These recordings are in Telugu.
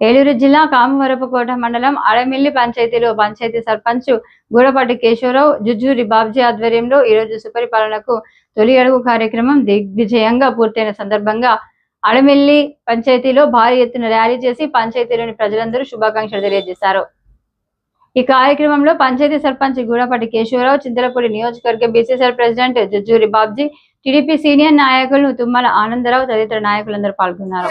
ఏలూరు జిల్లా కామవరపుకోట మండలం అడమిల్లి పంచాయతీలో పంచాయతీ సర్పంచ్ గూడపాటి కేశవరావు, జుజ్జూరి బాబ్జీ ఆధ్వర్యంలో ఈరోజు సుపరిపాలనకు తొలి అడుగు కార్యక్రమం దిగ్విజయంగా పూర్తయిన సందర్భంగా అడమిల్లి పంచాయతీలో భారీ ఎత్తున ర్యాలీ చేసి పంచాయతీలోని ప్రజలందరూ శుభాకాంక్షలు తెలియజేశారు. ఈ కార్యక్రమంలో పంచాయతీ సర్పంచ్ గూడపాటి కేశవరావు, చింతలపూడి నియోజకవర్గ BCCL president Jujjuri Babji, TDP senior నాయకులు తుమ్మల ఆనందరావు తదితర నాయకులందరూ పాల్గొన్నారు.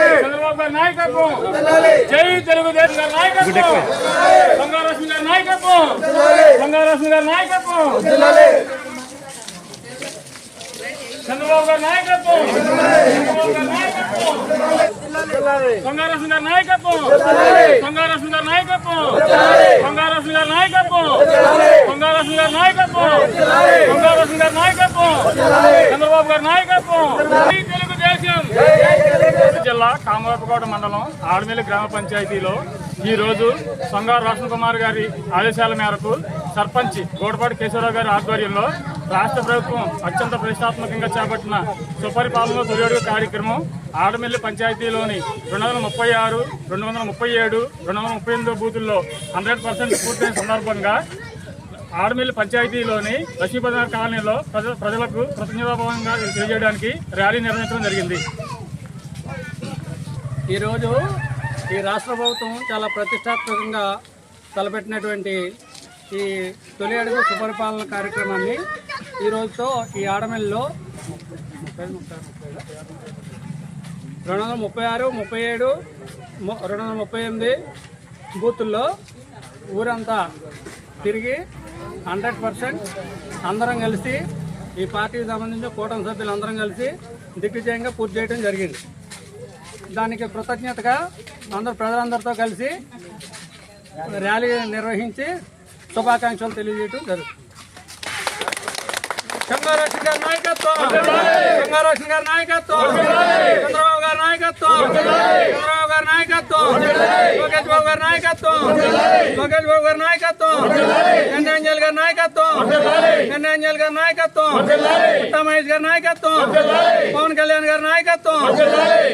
జిల్లా కామవరపుకోట మండలం ఆడమిల్లి గ్రామ పంచాయతీలో ఈ రోజు సొంగారు రోషన్ కుమార్ గారి ఆదేశాల మేరకు సర్పంచ్ గూడపాటి కేశవరావు గారి ఆధ్వర్యంలో రాష్ట్ర ప్రభుత్వం అత్యంత ప్రతిష్టాత్మకంగా చేపట్టిన సుపరిపాలన తొలి అడుగు కార్యక్రమం ఆడమిల్లి పంచాయతీలోని 236, 237, 238 బూతుల్లో 100% పూర్తయిన సందర్భంగా ఆడమిల్లి పంచాయతీలోని లక్ష్మీపతినగర్ కాలనీలో ప్రజలకు కృతజ్ఞతాభావంగా తెలియజేయడానికి ర్యాలీ నిర్వహించడం జరిగింది. ఈరోజు ఈ రాష్ట్ర ప్రభుత్వం చాలా ప్రతిష్టాత్మకంగా తలపెట్టినటువంటి ఈ తొలి అడుగు సుపరిపాలన కార్యక్రమాన్ని ఈరోజుతో ఈ ఆడమిల్లిలో 236, 37, 238 బూతుల్లో ఊరంతా తిరిగి 100% అందరం కలిసి ఈ పార్టీకి సంబంధించిన కూటమి సభ్యులు అందరం కలిసి దిగ్విజయంగా పూర్తి చేయడం జరిగింది. దానికి కృతజ్ఞతగా ప్రజలందరితో కలిసి ర్యాలీ నిర్వహించి శుభాకాంక్షలు తెలియజేయడం జరుగుతుంది. చంద్రబాబు గారి నాయకత్వం, చంద్రబాబు గారి నాయకత్వం, చంద్రబాబు గారి నాయకత్వం, చంద్రబాబు గారి నాయకత్వం, లోకేష్ బాబు గారి నాయకత్వం, లోకేష్ బాబు గారి నాయకత్వం, గండాంజల్ గారి నాయకత్వం, గండాంజల్ గారి నాయకత్వం, మహేష్ గారి నాయకత్వం, పవన్ కళ్యాణ్ గారి నాయకత్వం,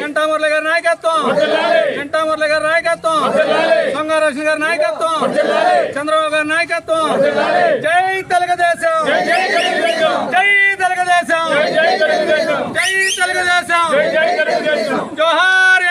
గంటామురళి గారి నాయకత్వం, గంటామురళి గారి నాయకత్వం, సొంగారోషన్ గారి నాయకత్వం, చంద్రబాబు గారి నాయకత్వం. జై తెలుగుదేశం, జై తెలుగుదేశం, జై తెలుగుదేశం, జోహార్